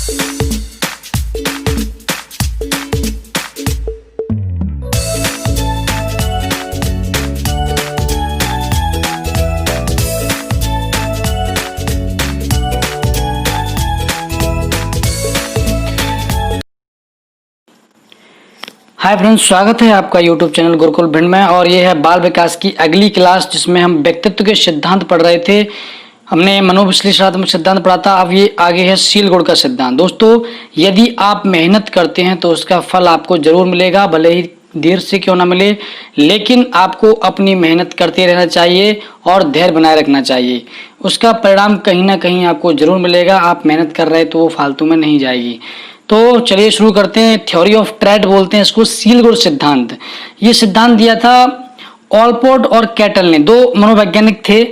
Hi friends, स्वागत है आपका यूट्यूब चैनल गुरुकुल भिंड में। और ये है बाल विकास की अगली क्लास जिसमें हम व्यक्तित्व के सिद्धांत पढ़ रहे थे। हमने मनोविश्लेषणात्मक सिद्धांत पढ़ा था, अब ये आगे है सील गुण का सिद्धांत। दोस्तों, यदि आप मेहनत करते हैं तो उसका फल आपको जरूर मिलेगा, भले ही देर से क्यों ना मिले, लेकिन आपको अपनी मेहनत करते रहना चाहिए और धैर्य बनाए रखना चाहिए। उसका परिणाम कहीं ना कहीं आपको जरूर मिलेगा। आप मेहनत कर रहे हैं तो वो फालतू में नहीं जाएगी। तो चलिए शुरू करते हैं। थ्योरी ऑफ ट्रेड बोलते हैं इसको, सील गुण सिद्धांत। ये सिद्धांत दिया था ऑलपोर्ट और कैटल ने, दो मनोवैज्ञानिक थे।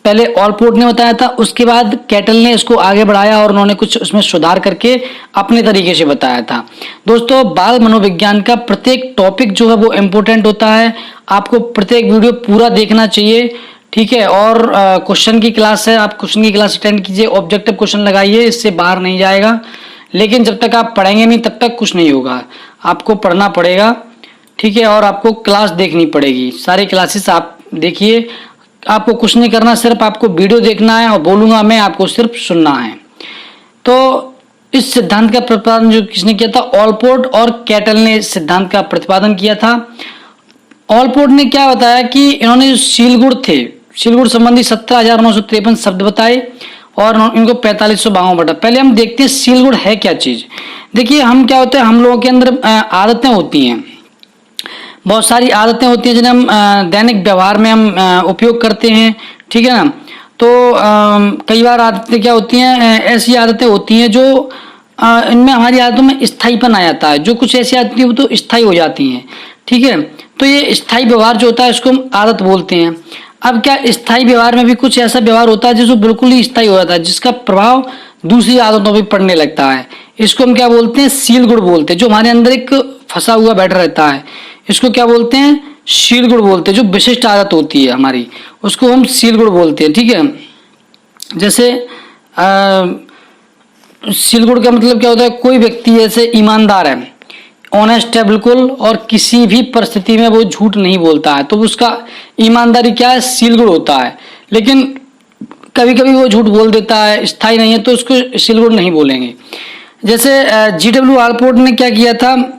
पहले ऑलपोर्ट ने बताया था, उसके बाद कैटल ने इसको आगे बढ़ाया और उन्होंने कुछ उसमें सुधार करके अपने तरीके से बताया था। दोस्तों, बाल मनोविज्ञान का प्रत्येक टॉपिक जो है वो इम्पोर्टेंट होता है। आपको प्रत्येक वीडियो पूरा देखना चाहिए, ठीक है। और क्वेश्चन की क्लास है, आप क्वेश्चन की क्लास अटेंड कीजिए, ऑब्जेक्टिव क्वेश्चन लगाइए, इससे बाहर नहीं जाएगा। लेकिन जब तक आप पढ़ेंगे नहीं तब तक कुछ नहीं होगा। आपको पढ़ना पड़ेगा, ठीक है। और आपको क्लास देखनी पड़ेगी, सारी क्लासेस आप देखिए। आपको कुछ नहीं करना, सिर्फ आपको वीडियो देखना है और बोलूंगा मैं, आपको सिर्फ सुनना है। तो इस सिद्धांत का प्रतिपादन जो किसने किया था, ऑलपोर्ट और कैटल ने इस सिद्धांत का प्रतिपादन किया था। ऑलपोर्ट ने क्या बताया कि इन्होंने सील गुण थे, सील गुण संबंधी 17,953 शब्द बताए और इनको 4500 भागों में बांटा। पहले हम देखते हैं सील गुण है क्या चीज। देखिए, हम क्या होते हैं, हम लोगों के अंदर आदतें होती हैं, बहुत सारी आदतें होती हैं जिन्हें हम दैनिक व्यवहार में हम उपयोग करते हैं, ठीक है ना। तो कई बार आदतें क्या होती हैं, ऐसी आदतें होती हैं जो इनमें हमारी आदतों में स्थायीपन आ जाता है। जो कुछ ऐसी आदतें वो तो स्थायी हो जाती हैं, ठीक है। तो ये स्थायी व्यवहार जो होता है इसको हम आदत बोलते हैं। अब क्या, स्थायी व्यवहार में भी कुछ ऐसा व्यवहार होता है जो बिल्कुल ही स्थायी हो जाता है, जिसका प्रभाव दूसरी आदतों पर पड़ने लगता है। इसको हम क्या बोलते हैं, सील गुण बोलते हैं। जो हमारे अंदर एक फंसा हुआ बैठा रहता है, इसको क्या बोलते हैं, सील गुण बोलते हैं। जो विशिष्ट आदत होती है हमारी, उसको हम सील गुण बोलते हैं, ठीक है। जैसे सील गुण का मतलब क्या होता है, कोई व्यक्ति ऐसे ईमानदार है, ऑनेस्ट है बिल्कुल, और किसी भी परिस्थिति में वो झूठ नहीं बोलता है, तो उसका ईमानदारी क्या है, सील गुण होता है। लेकिन कभी कभी वो झूठ बोल देता है, स्थायी नहीं है, तो उसको सील गुण नहीं बोलेंगे। जैसे GW ऑलपोर्ट ने क्या किया था,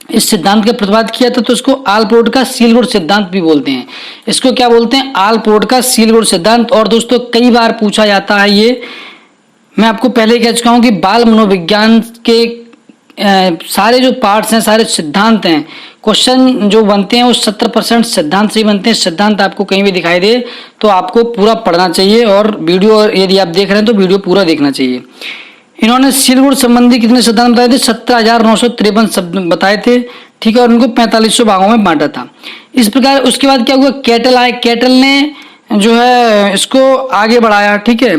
इस सिद्धांत का प्रतिपादन किया था, तो इसको ऑलपोर्ट का सील गुण सिद्धांत भी बोलते हैं। इसको क्या बोलते हैं, ऑलपोर्ट का सील गुण सिद्धांत। और दोस्तों, कई बार पूछा जाता है ये, मैं आपको पहले कह चुका हूं कि बाल मनोविज्ञान के सारे जो पार्ट्स हैं, सारे सिद्धांत हैं, क्वेश्चन जो बनते हैं वो 70% सिद्धांत से ही बनते हैं। सिद्धांत आपको कहीं भी दिखाई दे तो आपको पूरा पढ़ना चाहिए, और वीडियो यदि आप देख रहे हैं तो वीडियो पूरा देखना चाहिए। इन्होंने सील गुण संबंधी कितने सिद्धांत बताए थे, 17,953 शब्द बताए थे, ठीक है। और उनको 4500 भागों में बांटा था। इस प्रकार उसके बाद क्या हुआ, कैटल आए। कैटल ने जो है इसको आगे बढ़ाया, ठीक है।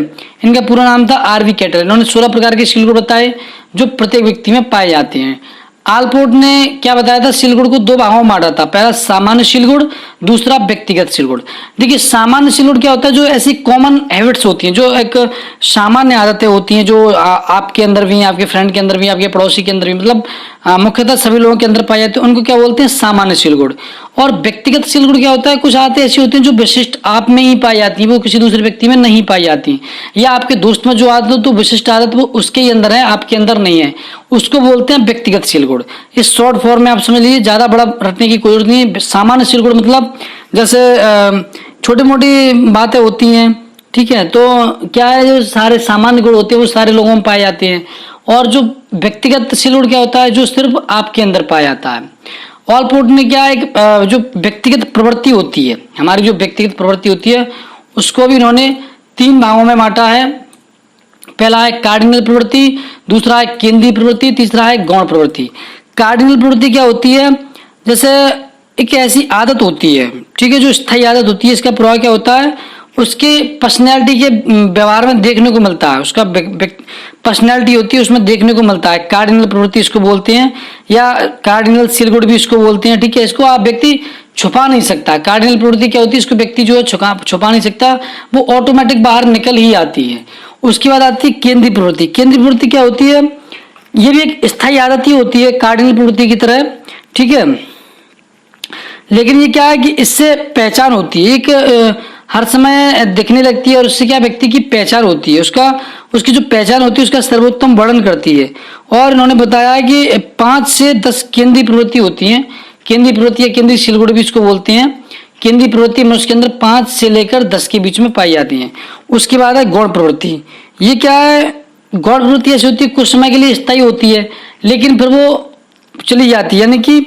इनका पूरा नाम था RV कैटल। इन्होंने 16 प्रकार के सील गुण बताए जो प्रत्येक व्यक्ति में पाए जाते हैं। ऑलपोर्ट ने क्या बताया था, सील गुण को दो भागों में बांटा था। पहला सामान्य सील गुण, दूसरा व्यक्तिगत सील गुण। देखिए, सामान्य सील गुण क्या होता है, जो ऐसी कॉमन हैबिट्स होती हैं, जो एक सामान्य आदतें होती हैं, जो आपके अंदर भी, आपके फ्रेंड के अंदर भी, आपके पड़ोसी के अंदर भी, मतलब मुख्यतः सभी लोगों के अंदर पाए जाते हैं, उनको क्या बोलते हैं, सामान्य सील गुण। और व्यक्तिगत सील गुण क्या होता है, कुछ आदतें ऐसी होती हैं जो विशिष्ट आप में ही पाई जाती हैं, वो किसी दूसरे व्यक्ति में नहीं पाई जाती, या आपके दोस्त में जो आदत हो तो विशिष्ट आदत वो उसके ही अंदर है, आपके अंदर नहीं है, उसको बोलते हैं व्यक्तिगत सील गुण। इस शॉर्ट फॉर्म में आप समझ लीजिए, ज्यादा बड़ा रटने की कोई जरूरत नहीं है। सामान्य सील गुण मतलब जैसे छोटी मोटी बातें होती हैं, ठीक है। तो क्या है, जो सारे सामान्य गुण होते हैं वो सारे लोगों में पाए जाते हैं। और जो व्यक्तिगत सील गुण क्या होता है, जो सिर्फ आपके अंदर पाया जाता है। ऑलपोर्ट ने क्या, एक जो व्यक्तिगत प्रवृत्ति होती है, हमारी जो व्यक्तिगत प्रवृत्ति होती है, उसको भी इन्होंने 3 भागों में बांटा है। पहला है कार्डिनल प्रवृत्ति, दूसरा है केंद्रीय प्रवृत्ति, तीसरा है गौण प्रवृत्ति। कार्डिनल प्रवृत्ति क्या होती है, जैसे एक ऐसी आदत होती है, ठीक है, जो स्थायी आदत होती है। इसका प्रभाव क्या होता है, उसके पर्सनैलिटी के व्यवहार में देखने को मिलता है, उसका पर्सनैलिटी होती है उसमें देखने को मिलता है। कार्डिनल प्रवृत्ति इसको बोलते हैं, या कार्डिनल सील गुण भी इसको बोलते हैं, ठीक है। इसको आप व्यक्ति छुपा नहीं सकता। कार्डिनल प्रवृत्ति क्या होती है, इसको व्यक्ति जो है छुपा नहीं सकता, वो ऑटोमेटिक बाहर निकल ही आती है। उसके बाद आती है केंद्रीय प्रवृत्ति। केंद्रीय प्रवृत्ति क्या होती है? ये भी एक स्थायी आदत ही होती है कार्डिनल प्रवृत्ति की तरह, ठीक है। लेकिन ये क्या है कि इससे पहचान होती है, एक हर समय दिखने लगती है और उससे क्या व्यक्ति की पहचान होती है, उसकी जो पहचान होती है उसका सर्वोत्तम वर्णन करती है। और इन्होंने बताया है कि 5 से 10 केंद्रीय प्रवृत्ति होती हैं। केंद्रीय प्रवृत्ति या केंद्रीय सीलगुड़ भी इसको बोलते हैं। केंद्रीय प्रवृत्ति मनुष्य के अंदर 5 से लेकर 10 के बीच में पाई जाती हैं। उसके बाद है गौण प्रवृत्ति। ये क्या है? गौण प्रवृत्ति ऐसी होती है कुछ समय के लिए स्थायी होती है लेकिन फिर वो चली जाती है, यानी कि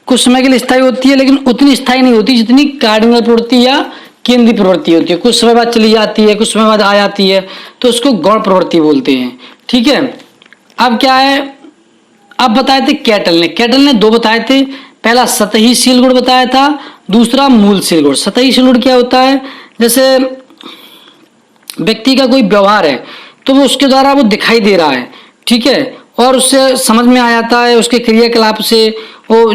कुछ समय के लिए स्थायी होती है लेकिन उतनी स्थायी नहीं होती जितनी कार्डिनल प्रवृत्ति या केंद्रीय प्रवृत्ति होती है। कुछ समय बाद चली जाती है, कुछ समय बाद आ जाती है, तो उसको गौण प्रवृत्ति बोलते हैं, ठीक है। अब क्या है, अब बताए थे कैटल ने 2 बताए थे। पहला सतही सीलगुण बताया था, दूसरा मूल सीलगुण। सतही सीलगुण क्या होता है? जैसे व्यक्ति का कोई व्यवहार है तो वो उसके द्वारा वो दिखाई दे रहा है, ठीक है, और उससे समझ में आ जाता है, उसके क्रियाकलाप से वो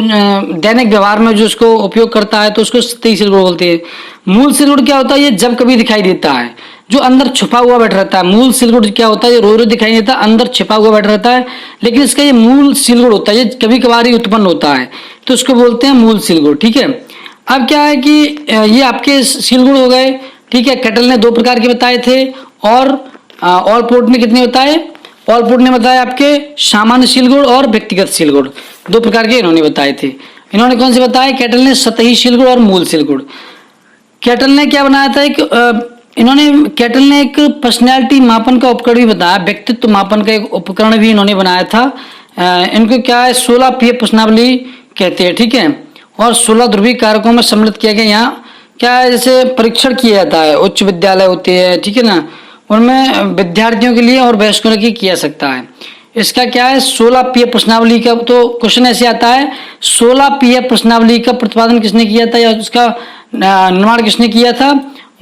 दैनिक व्यवहार में जो उसको उपयोग करता है तो उसको सतही सीलगुण बोलते हैं। मूल सीलगुण क्या होता है? ये जब कभी दिखाई देता है, जो अंदर छुपा हुआ बैठ रहता है। मूल सीलगुण क्या होता है? ये रोज रोज दिखाई नहीं देता, अंदर छिपा हुआ बैठ रहता है, लेकिन इसका ये मूल सीलगुण होता है, ये कभी कभार ही उत्पन्न होता है, तो इसको बोलते हैं मूल सीलगुण, ठीक है। अब क्या है कि ये आपके सीलगुण हो गए, ठीक है। कैटल ने 2 प्रकार के बताए थे और ऑलपोर्ट ने कितने बताए? ऑलपोर्ट ने बताया आपके सामान्य सीलगुण और व्यक्तिगत सीलगुण, 2 प्रकार के इन्होंने बताए थे। इन्होंने कौन से बताए? कैटल ने सतही सीलगुण और मूल सीलगुण। कैटल ने क्या बनाया था? कैटल ने एक पर्सनैलिटी मापन का उपकरण भी बताया, व्यक्तित्व मापन का एक उपकरण भी इन्होंने बनाया था। इनको क्या है? 16 पीय प्रश्नावली कहते हैं, ठीक है। और 16 ध्रुवीय कारकों में सम्मिलित किया गया। यहाँ क्या है, जैसे परीक्षण किया जाता है, उच्च विद्यालय होते हैं, ठीक है ना, उनमें विद्यार्थियों के लिए और वयस्कों के लिए किया सकता है। इसका क्या है? 16 पीय प्रश्नावली का तो क्वेश्चन ऐसे आता है, 16 पीय प्रश्नावली का प्रतिपादन किसने किया था या उसका निर्माण किसने किया था?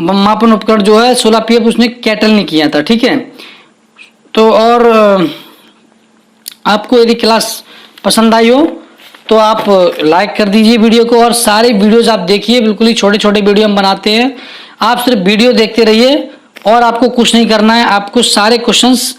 मापन उपकरण जो है 16 पीय उसने कैटल ने किया था, ठीक है। तो और आपको यदि क्लास पसंद आई हो तो आप लाइक कर दीजिए वीडियो को, और सारे वीडियोज आप देखिए, बिल्कुल ही छोटे छोटे वीडियो हम बनाते हैं। आप सिर्फ वीडियो देखते रहिए और आपको कुछ नहीं करना है, आपको सारे क्वेश्चंस